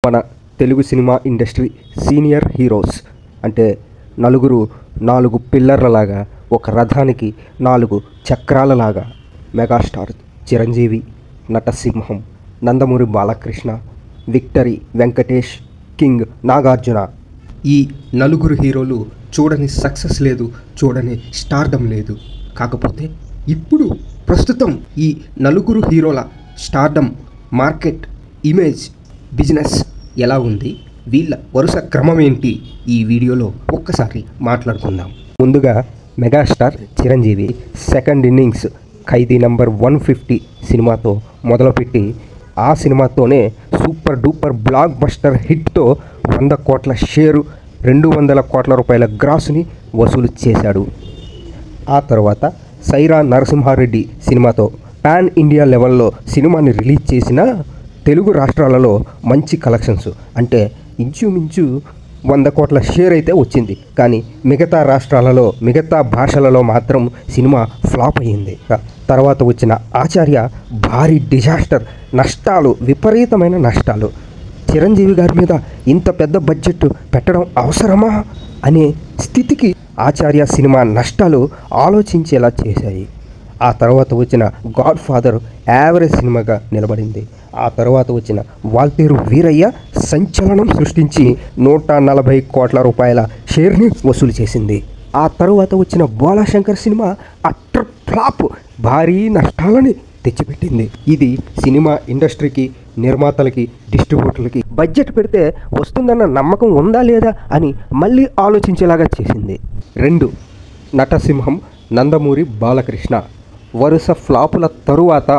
మన Telugu cinema industry senior heroes అంటే నలుగురు 4 పిల్లర్లలాగా, ఒక రథానికి 4 చక్రాలలాగా మెగాస్టార్ చిరంజీవి, నటసింహం నందమూరి బాలకృష్ణ, విక్టరీ వెంకటేష్, కింగ్ నాగార్జున. ఈ నలుగురు హీరోలు చూడని సక్సెస్ లేదు, చూడని స్టార్డమ్ లేదు. కాకపోతే ఇప్పుడు ప్రస్తుతం ఈ నలుగురు హీరోల స్టార్డమ్, మార్కెట్, ఇమేజ్, బిజినెస్ ఎలా ఉంది, వీళ్ళ వరుస క్రమం ఏంటి, ఈ వీడియోలో ఒక్కసారి మాట్లాడుకుందాం. ముందుగా మెగాస్టార్ చిరంజీవి సెకండ్ ఇన్నింగ్స్ ఖైదీ నంబర్ 150 సినిమాతో మొదలుపెట్టి ఆ సినిమాతోనే సూపర్ డూపర్ బ్లాక్ బస్టర్ హిట్తో 100 కోట్ల షేరు, 200 కోట్ల రూపాయల గ్రాస్ని వసూలు చేశాడు. ఆ తర్వాత సైరా నరసింహారెడ్డి సినిమాతో పాన్ ఇండియా లెవెల్లో సినిమాని రిలీజ్ చేసిన తెలుగు రాష్ట్రాలలో మంచి కలెక్షన్స్ అంటే ఇంచుమించు 100 కోట్ల షేర్ అయితే వచ్చింది. కానీ మిగతా రాష్ట్రాలలో, మిగతా భాషలలో మాత్రం సినిమా ఫ్లాప్ అయ్యింది. తర్వాత వచ్చిన ఆచార్య భారీ డిజాస్టర్, నష్టాలు, విపరీతమైన నష్టాలు. చిరంజీవి గారి మీద ఇంత పెద్ద బడ్జెట్ పెట్టడం అవసరమా అనే స్థితికి ఆచార్య సినిమా నష్టాలు ఆలోచించేలా చేశాయి. ఆ తర్వాత వచ్చిన గాడ్ ఫాదర్ యావరేజ్ సినిమాగా నిలబడింది. ఆ తర్వాత వచ్చిన వాల్తేరు వీరయ్య సంచలనం సృష్టించి 140 కోట్ల రూపాయల షేర్ని వసూలు చేసింది. ఆ తర్వాత వచ్చిన బోలాశంకర్ సినిమా అట్టర్ ఫ్లాప్, భారీ నష్టాలని తెచ్చిపెట్టింది. ఇది సినిమా ఇండస్ట్రీకి, నిర్మాతలకి, డిస్ట్రిబ్యూటర్లకి బడ్జెట్ పెడితే వస్తుందన్న నమ్మకం ఉందా లేదా అని మళ్ళీ ఆలోచించేలాగా చేసింది. 2 నటసింహం నందమూరి బాలకృష్ణ వరుస ఫ్లాపుల తరువాత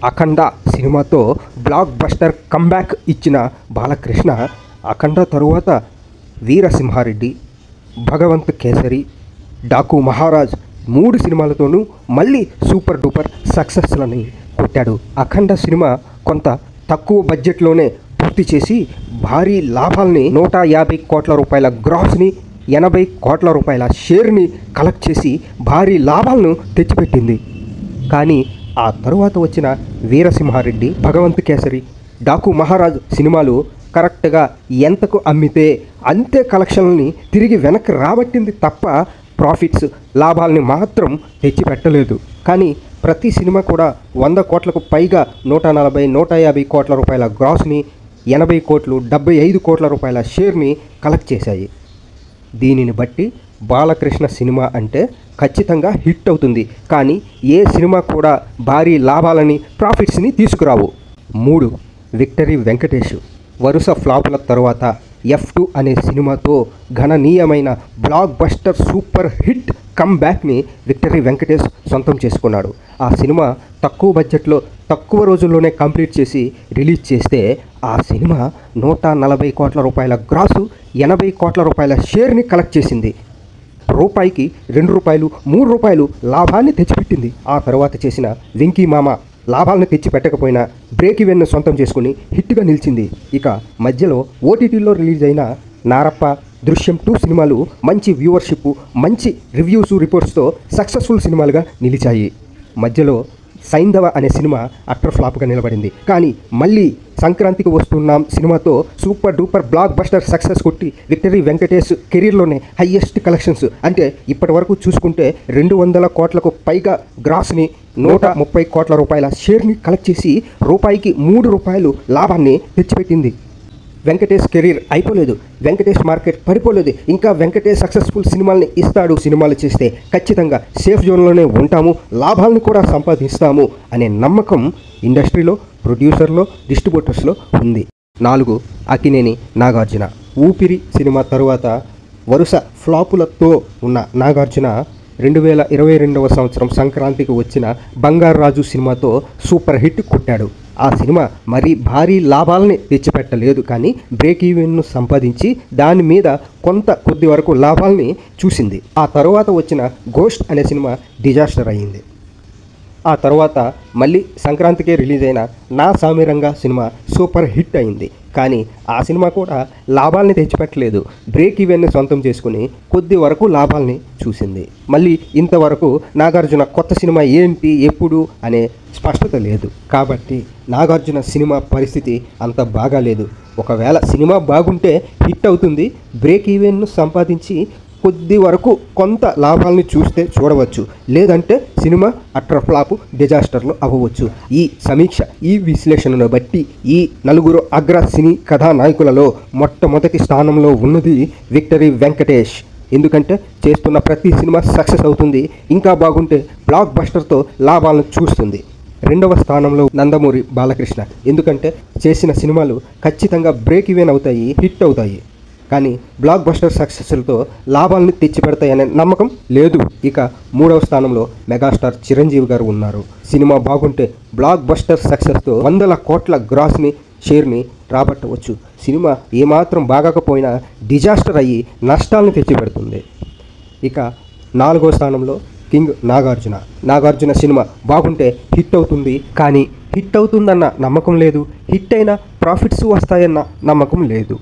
అఖండ సినిమాతో బ్లాక్ బస్టర్ కంబ్యాక్ ఇచ్చిన బాలకృష్ణ అఖండ తరువాత వీరసింహారెడ్డి, భగవంత్ కేసరి, డాకు మహారాజ్ 3 సినిమాలతోనూ మళ్ళీ సూపర్ డూపర్ సక్సెస్లని కొట్టాడు. అఖండ సినిమా కొంత తక్కువ బడ్జెట్లోనే పూర్తి చేసి భారీ లాభాల్ని 150 కోట్ల రూపాయల గ్రాస్ని, 80 కోట్ల రూపాయల షేర్ని కలెక్ట్ చేసి భారీ లాభాలను తెచ్చిపెట్టింది. కానీ ఆ తరువాత వచ్చిన వీరసింహారెడ్డి, భగవంత్ కేసరి, డాకు మహారాజ్ సినిమాలు కరెక్ట్గా ఎంతకు అమ్మితే అంతే కలెక్షన్లని తిరిగి వెనక్కి రాబట్టింది తప్ప ప్రాఫిట్స్, లాభాలని మాత్రం తెచ్చిపెట్టలేదు. కానీ ప్రతి సినిమా కూడా 100 కోట్లకు పైగా 140, 150 కోట్ల రూపాయల గ్రాస్ని, 80 కోట్లు, 75 కోట్ల రూపాయల షేర్ని కలెక్ట్ చేశాయి. దీనిని బట్టి బాలకృష్ణ సినిమా అంటే ఖచ్చితంగా హిట్ అవుతుంది. కానీ ఏ సినిమా కూడా భారీ లాభాలని, ప్రాఫిట్స్ని తీసుకురావు. 3 విక్టరీ వెంకటేష్ వరుస ఫ్లాపుల తర్వాత F2 అనే సినిమాతో గణనీయమైన బ్లాక్ బస్టర్ సూపర్ హిట్ కమ్బ్యాక్ని విక్టరీ వెంకటేష్ సొంతం చేసుకున్నాడు. ఆ సినిమా తక్కువ బడ్జెట్లో, తక్కువ రోజుల్లోనే కంప్లీట్ చేసి రిలీజ్ చేస్తే ఆ సినిమా 140 కోట్ల రూపాయల గ్రాసు, 80 కోట్ల రూపాయల షేర్ని కలెక్ట్ చేసింది. రూపాయికి 2 రూపాయలు, 3 రూపాయలు లాభాన్ని తెచ్చిపెట్టింది. ఆ తర్వాత చేసిన వెంకీ మామ లాభాలను తెచ్చి పెట్టకపోయినా బ్రేక్ ఈవెన్ను సొంతం చేసుకుని హిట్గా నిలిచింది. ఇక మధ్యలో ఓటీటీలో రిలీజ్ అయిన నారప్ప, దృశ్యం 2 సినిమాలు మంచి వ్యూవర్షిప్, మంచి రివ్యూస్, రిపోర్ట్స్తో సక్సెస్ఫుల్ సినిమాలుగా నిలిచాయి. మధ్యలో సైంధవ అనే సినిమా అట్టర్ ఫ్లాప్గా నిలబడింది. కానీ మళ్ళీ సంక్రాంతికి వస్తున్నాం సినిమాతో super duper block buster success కొట్టి విక్టరీ వెంకటేష్ కెరీర్లోనే హయ్యెస్ట్ కలెక్షన్స్ అంటే ఇప్పటి వరకు చూసుకుంటే 200 కోట్లకు పైగా గ్రాస్ని, 130 కోట్ల రూపాయల షేర్ని కలెక్ట్ చేసి రూపాయికి 3 రూపాయలు లాభాన్ని తెచ్చిపెట్టింది. వెంకటేష్ కెరీర్ అయిపోలేదు, వెంకటేష్ మార్కెట్ పడిపోలేదు. ఇంకా వెంకటేష్ సక్సెస్ఫుల్ సినిమాల్ని ఇస్తాడు. సినిమాలు చేస్తే ఖచ్చితంగా సేఫ్ జోన్లోనే ఉంటాము, లాభాలను కూడా సంపాదిస్తాము అనే నమ్మకం ఇండస్ట్రీలో, ప్రొడ్యూసర్లో, డిస్ట్రిబ్యూటర్స్లో ఉంది. 4 అక్కినేని నాగార్జున ఊపిరి సినిమా తరువాత వరుస ఫ్లాపులతో ఉన్న నాగార్జున 2022వ సంవత్సరం సంక్రాంతికి వచ్చిన బంగారాజు సినిమాతో సూపర్ హిట్ కొట్టాడు. ఆ సినిమా మరీ భారీ లాభాలని తెచ్చిపెట్టలేదు, కానీ బ్రేక్ ఈవెన్ను సంపాదించి దాని మీద కొద్ది వరకు లాభాలని చూసింది. ఆ తర్వాత వచ్చిన గోస్ట్ అనే సినిమా డిజాస్టర్ అయ్యింది. ఆ తర్వాత మళ్ళీ సంక్రాంతికే రిలీజ్ అయిన నా సామిరంగా సినిమా సూపర్ హిట్ అయింది. కానీ ఆ సినిమా కూడా లాభాలని తెచ్చిపెట్టలేదు, బ్రేక్ ఈవెన్ని సొంతం చేసుకుని కొద్ది వరకు లాభాలని చూసింది. మళ్ళీ ఇంతవరకు నాగార్జున కొత్త సినిమా ఏంటి, ఎప్పుడు అనే స్పష్టత లేదు. కాబట్టి నాగార్జున సినిమా పరిస్థితి అంత బాగాలేదు. ఒకవేళ సినిమా బాగుంటే హిట్ అవుతుంది, బ్రేక్ ఈవెన్ను సంపాదించి కొద్ది వరకు కొంత లాభాలని చూడవచ్చు. లేదంటే సినిమా అట్టర్ ఫ్లాప్ డిజాస్టర్లు అవ్వవచ్చు. ఈ సమీక్ష, ఈ విశ్లేషణను బట్టి ఈ నలుగురు అగ్ర సినీ కథానాయకులలో మొట్టమొదటి స్థానంలో ఉన్నది విక్టరీ వెంకటేష్. ఎందుకంటే చేస్తున్న ప్రతి సినిమా సక్సెస్ అవుతుంది, ఇంకా బాగుంటే బ్లాక్ బస్టర్తో లాభాలను చూస్తుంది. రెండవ స్థానంలో నందమూరి బాలకృష్ణ. ఎందుకంటే చేసిన సినిమాలు ఖచ్చితంగా బ్రేక్ ఈవెన్ అవుతాయి, హిట్ అవుతాయి, కానీ బ్లాక్ బస్టర్ సక్సెస్లతో లాభాలను తెచ్చిపెడతాయనే నమ్మకం లేదు. ఇక మూడవ స్థానంలో మెగాస్టార్ చిరంజీవి గారు ఉన్నారు. సినిమా బాగుంటే బ్లాక్ బస్టర్ సక్సెస్తో 100 కోట్ల గ్రాస్ని షేర్ని రాబట్టవచ్చు. సినిమా ఏమాత్రం బాగకపోయినా డిజాస్టర్ అయ్యి నష్టాలను తెచ్చిపెడుతుంది. ఇక నాలుగో స్థానంలో కింగ్ నాగార్జున సినిమా బాగుంటే హిట్ అవుతుంది, కానీ హిట్ అవుతుందన్న నమ్మకం లేదు, హిట్ అయినా ప్రాఫిట్స్ వస్తాయన్న నమ్మకం లేదు.